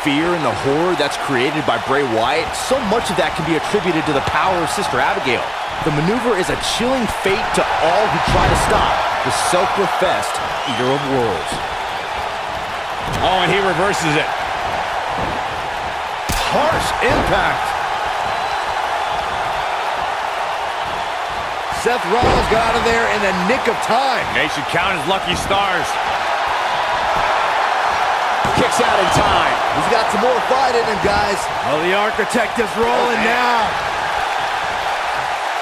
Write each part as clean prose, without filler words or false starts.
fear and the horror that's created by Bray Wyatt, so much of that can be attributed to the power of Sister Abigail. The maneuver is a chilling fate to all who try to stop the self-professed Eater of Worlds. Oh, and he reverses it. Harsh impact. Seth Rollins got out of there in the nick of time. They should count his lucky stars. Kicks out in time. He's got some more fight in him, guys. Oh, the Architect is rolling now.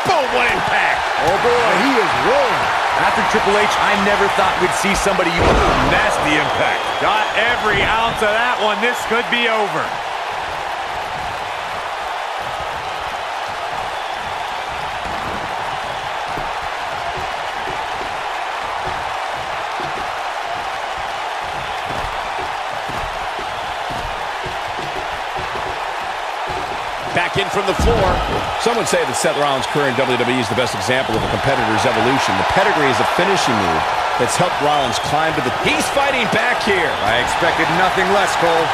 Boom, what impact. Oh, boy, he is rolling. After Triple H, I never thought we'd see somebody use nasty impact. Got every ounce of that one. This could be over. Back in from the floor. Some would say that Seth Rollins' career in WWE is the best example of a competitor's evolution. The pedigree is a finishing move that's helped Rollins climb to the... He's fighting back here. I expected nothing less, Cole.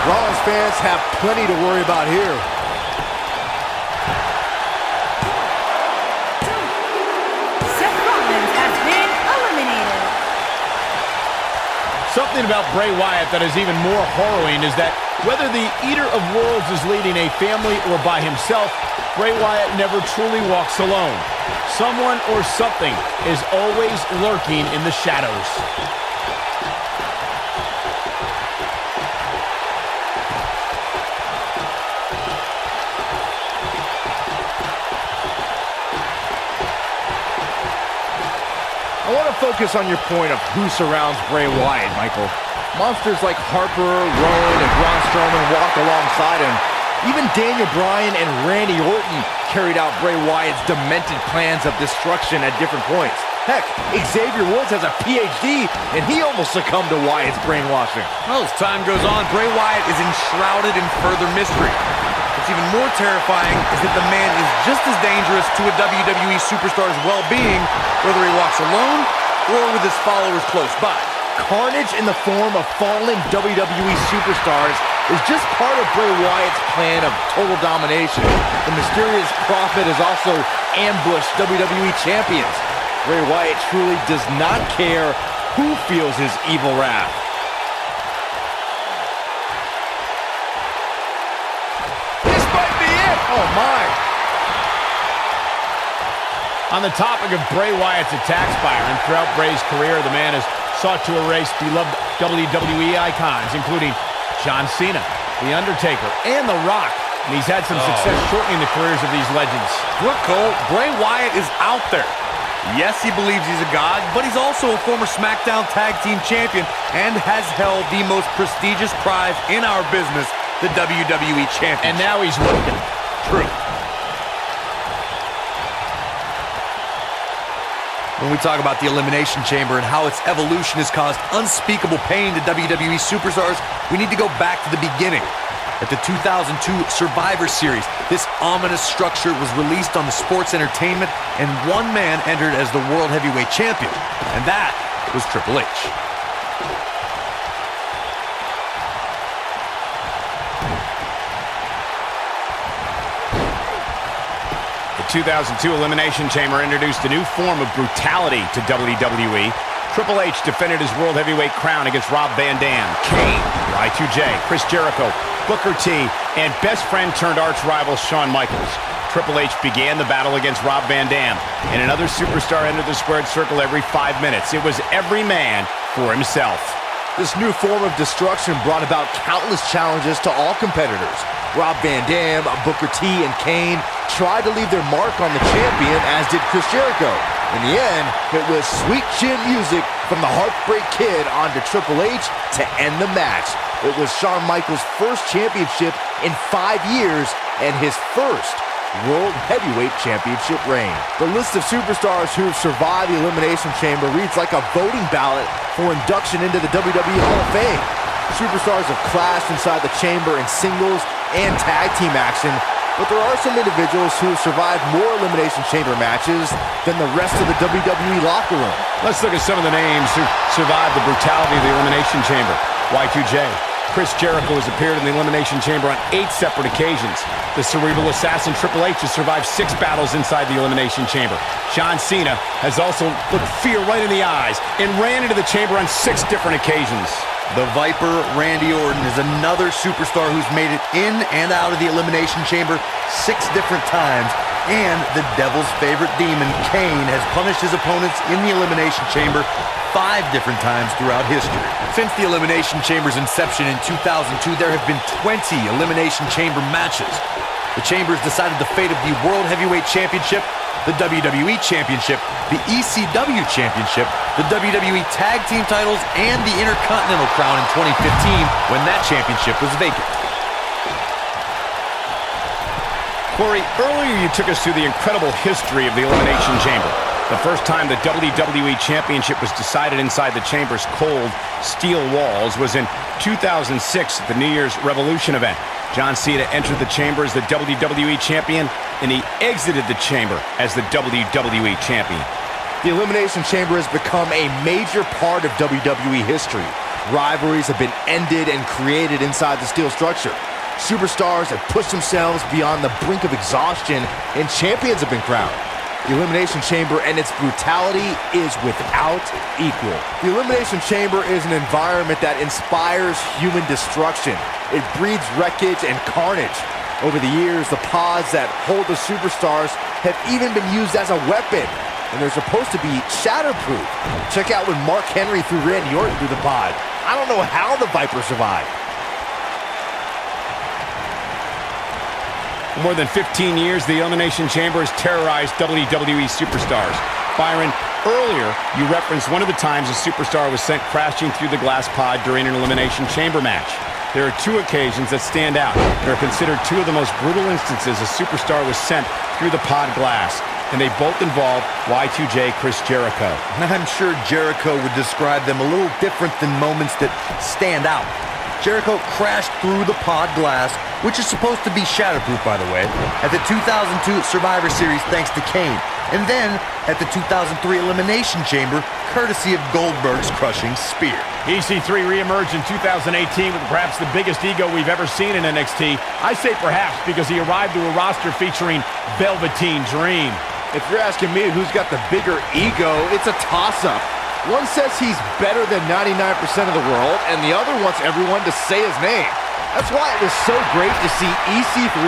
Rollins fans have plenty to worry about here. Seth Rollins has been eliminated. Something about Bray Wyatt that is even more harrowing is that whether the Eater of Worlds is leading a family or by himself, Bray Wyatt never truly walks alone. Someone or something is always lurking in the shadows. I want to focus on your point of who surrounds Bray Wyatt, Michael. Monsters like Harper, Rowan, and Braun Strowman walked alongside him. Even Daniel Bryan and Randy Orton carried out Bray Wyatt's demented plans of destruction at different points. Heck, Xavier Woods has a PhD, and he almost succumbed to Wyatt's brainwashing. Well, as time goes on, Bray Wyatt is enshrouded in further mystery. What's even more terrifying is that the man is just as dangerous to a WWE superstar's well-being, whether he walks alone or with his followers close by. Carnage in the form of fallen WWE superstars is just part of Bray Wyatt's plan of total domination. The mysterious prophet has also ambushed WWE champions. Bray Wyatt truly does not care who feels his evil wrath. This might be it! Oh my! On the topic of Bray Wyatt's attacks, Byron, throughout Bray's career, the man has sought to erase beloved WWE icons, including John Cena, The Undertaker, and The Rock. And he's had some success shortening the careers of these legends. Look, Cole, Bray Wyatt is out there. Yes, he believes he's a god, but he's also a former SmackDown Tag Team Champion and has held the most prestigious prize in our business, the WWE Championship. And now he's looking. True. When we talk about the Elimination Chamber and how its evolution has caused unspeakable pain to WWE superstars, we need to go back to the beginning. At the 2002 Survivor Series, this ominous structure was released on the Sports Entertainment, and one man entered as the World Heavyweight Champion, and that was Triple H. The 2002 Elimination Chamber introduced a new form of brutality to WWE. Triple H defended his World Heavyweight crown against Rob Van Dam, Kane, Y2J, Chris Jericho, Booker T, and best friend turned arch rival Shawn Michaels. Triple H began the battle against Rob Van Dam, and another superstar entered the squared circle every 5 minutes. It was every man for himself. This new form of destruction brought about countless challenges to all competitors. Rob Van Dam, Booker T, and Kane tried to leave their mark on the champion, as did Chris Jericho. In the end, it was sweet chin music from the Heartbreak Kid onto Triple H to end the match. It was Shawn Michaels' first championship in 5 years and his first World Heavyweight Championship reign. The list of superstars who've survived the Elimination Chamber reads like a voting ballot for induction into the WWE Hall of Fame. Superstars have clashed inside the chamber in singles and tag team action, but there are some individuals who have survived more Elimination Chamber matches than the rest of the WWE locker room. Let's look at some of the names who survived the brutality of the Elimination Chamber. Y2J. Chris Jericho has appeared in the Elimination Chamber on 8 separate occasions. The cerebral assassin Triple H has survived 6 battles inside the Elimination Chamber. John Cena has also looked fear right in the eyes and ran into the chamber on 6 different occasions. The Viper, Randy Orton, is another superstar who's made it in and out of the Elimination Chamber 6 different times. And the Devil's favorite demon, Kane, has punished his opponents in the Elimination Chamber 5 different times throughout history. Since the Elimination Chamber's inception in 2002, there have been 20 Elimination Chamber matches. The Chamber's decided the fate of the World Heavyweight Championship, the WWE Championship, the ECW Championship, the WWE Tag Team titles, and the Intercontinental Crown in 2015 when that championship was vacant. Corey, earlier you took us through the incredible history of the Elimination Chamber. The first time the WWE Championship was decided inside the chamber's cold steel walls was in 2006 at the New Year's Revolution event. John Cena entered the chamber as the WWE Champion, and he exited the chamber as the WWE Champion. The Elimination Chamber has become a major part of WWE history. Rivalries have been ended and created inside the steel structure. Superstars have pushed themselves beyond the brink of exhaustion, and champions have been crowned. The Elimination Chamber and its brutality is without equal. The Elimination Chamber is an environment that inspires human destruction. It breeds wreckage and carnage. Over the years, the pods that hold the superstars have even been used as a weapon, and they're supposed to be shatterproof. Check out when Mark Henry threw Randy Orton through the pod. I don't know how the Viper survived. For more than 15 years, the Elimination Chamber has terrorized WWE superstars. Byron, earlier you referenced one of the times a superstar was sent crashing through the glass pod during an Elimination Chamber match. There are 2 occasions that stand out. They're considered 2 of the most brutal instances a superstar was sent through the pod glass, and they both involve Y2J Chris Jericho. I'm sure Jericho would describe them a little different than moments that stand out. Jericho crashed through the pod glass, which is supposed to be shatterproof, by the way, at the 2002 Survivor Series thanks to Kane, and then at the 2003 Elimination Chamber, courtesy of Goldberg's crushing spear. EC3 reemerged in 2018 with perhaps the biggest ego we've ever seen in NXT. I say perhaps because he arrived to a roster featuring Velveteen Dream. If you're asking me who's got the bigger ego, it's a toss-up. One says he's better than 99% of the world, and the other wants everyone to say his name. That's why it was so great to see EC3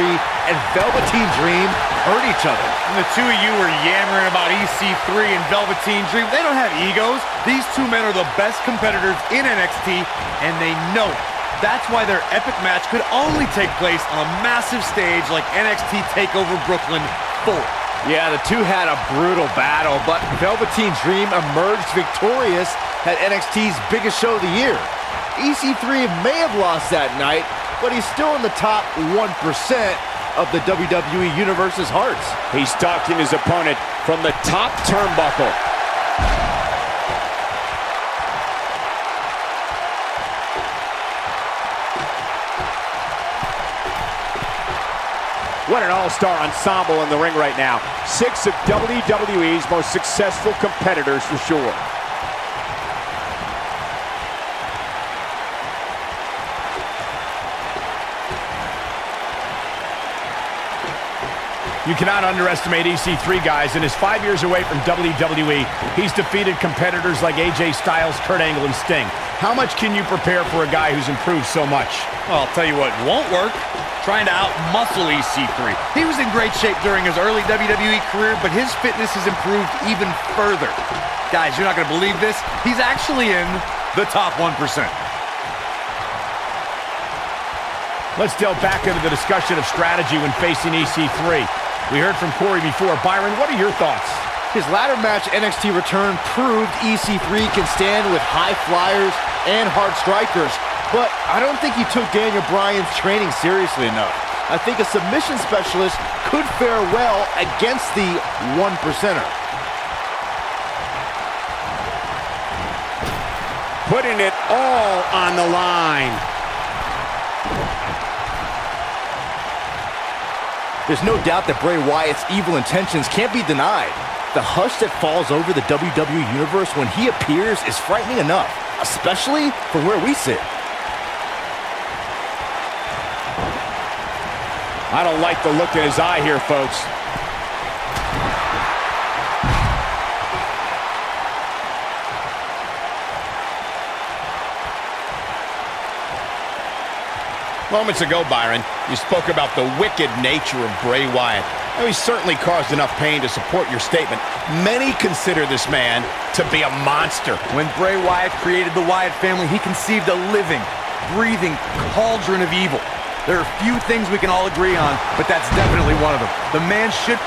and Velveteen Dream hurt each other. And the 2 of you were yammering about EC3 and Velveteen Dream. They don't have egos. These 2 men are the best competitors in NXT, and they know it. That's why their epic match could only take place on a massive stage like NXT TakeOver Brooklyn 4. Yeah, the 2 had a brutal battle, but Velveteen Dream emerged victorious at NXT's biggest show of the year. EC3 may have lost that night, but he's still in the top 1% of the WWE Universe's hearts. He's stalking his opponent from the top turnbuckle. What an all-star ensemble in the ring right now. 6 of WWE's most successful competitors for sure. You cannot underestimate EC3, guys. In his 5 years away from WWE, he's defeated competitors like AJ Styles, Kurt Angle, and Sting. How much can you prepare for a guy who's improved so much? Well, I'll tell you what won't work. Trying to out-muscle EC3. He was in great shape during his early WWE career, but his fitness has improved even further. Guys, you're not going to believe this. He's actually in the top 1%. Let's delve back into the discussion of strategy when facing EC3. We heard from Corey before. Byron, what are your thoughts? His ladder match NXT return proved EC3 can stand with high flyers and hard strikers, but I don't think he took Daniel Bryan's training seriously enough. I think a submission specialist could fare well against the 1%er. Putting it all on the line. There's no doubt that Bray Wyatt's evil intentions can't be denied. The hush that falls over the WWE Universe when he appears is frightening enough, especially from where we sit. I don't like the look in his eye here, folks. Moments ago, Byron, you spoke about the wicked nature of Bray Wyatt. Now, he's certainly caused enough pain to support your statement. Many consider this man to be a monster. When Bray Wyatt created the Wyatt family, he conceived a living, breathing cauldron of evil. There are few things we can all agree on, but that's definitely one of them. The man should...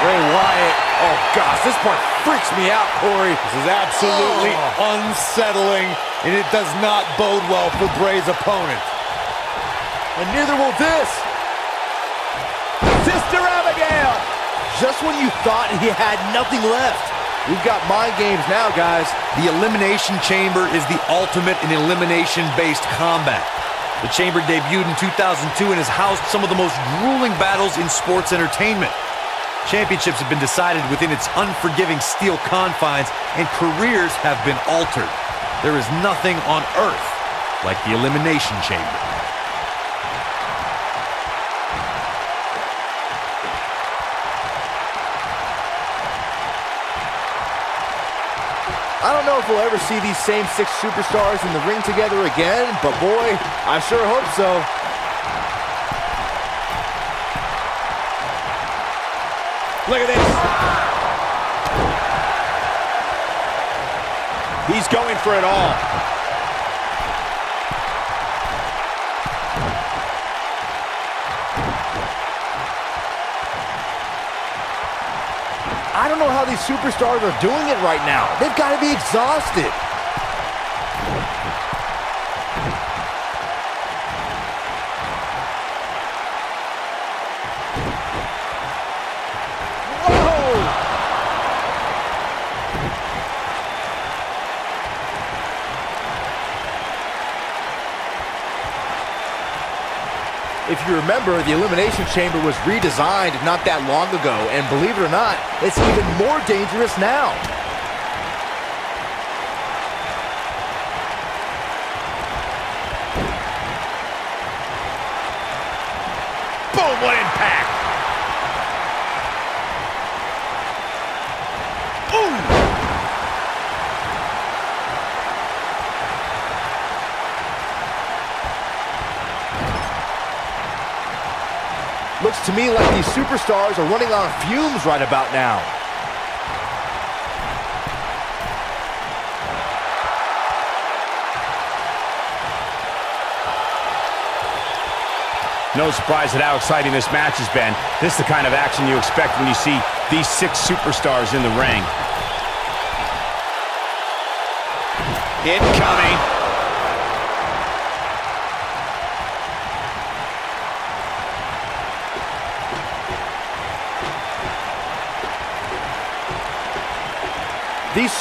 Bray Wyatt, oh gosh, this part freaks me out, Corey. This is absolutely unsettling, and it does not bode well for Bray's opponent. And neither will this. Sister Abigail! Just when you thought he had nothing left. We've got mind games now, guys. The Elimination Chamber is the ultimate in elimination-based combat. The Chamber debuted in 2002 and has housed some of the most grueling battles in sports entertainment. Championships have been decided within its unforgiving steel confines, and careers have been altered. There is nothing on earth like the Elimination Chamber. I don't know if we'll ever see these same 6 superstars in the ring together again, but boy, I sure hope so. Look at this. He's going for it all. I don't know how these superstars are doing it right now. They've got to be exhausted. If you remember, the Elimination Chamber was redesigned not that long ago, and believe it or not, it's even more dangerous now. Boom, what impact! Ooh! Looks to me like these superstars are running on fumes right about now. No surprise at how exciting this match has been. This is the kind of action you expect when you see these 6 superstars in the ring. Incoming. These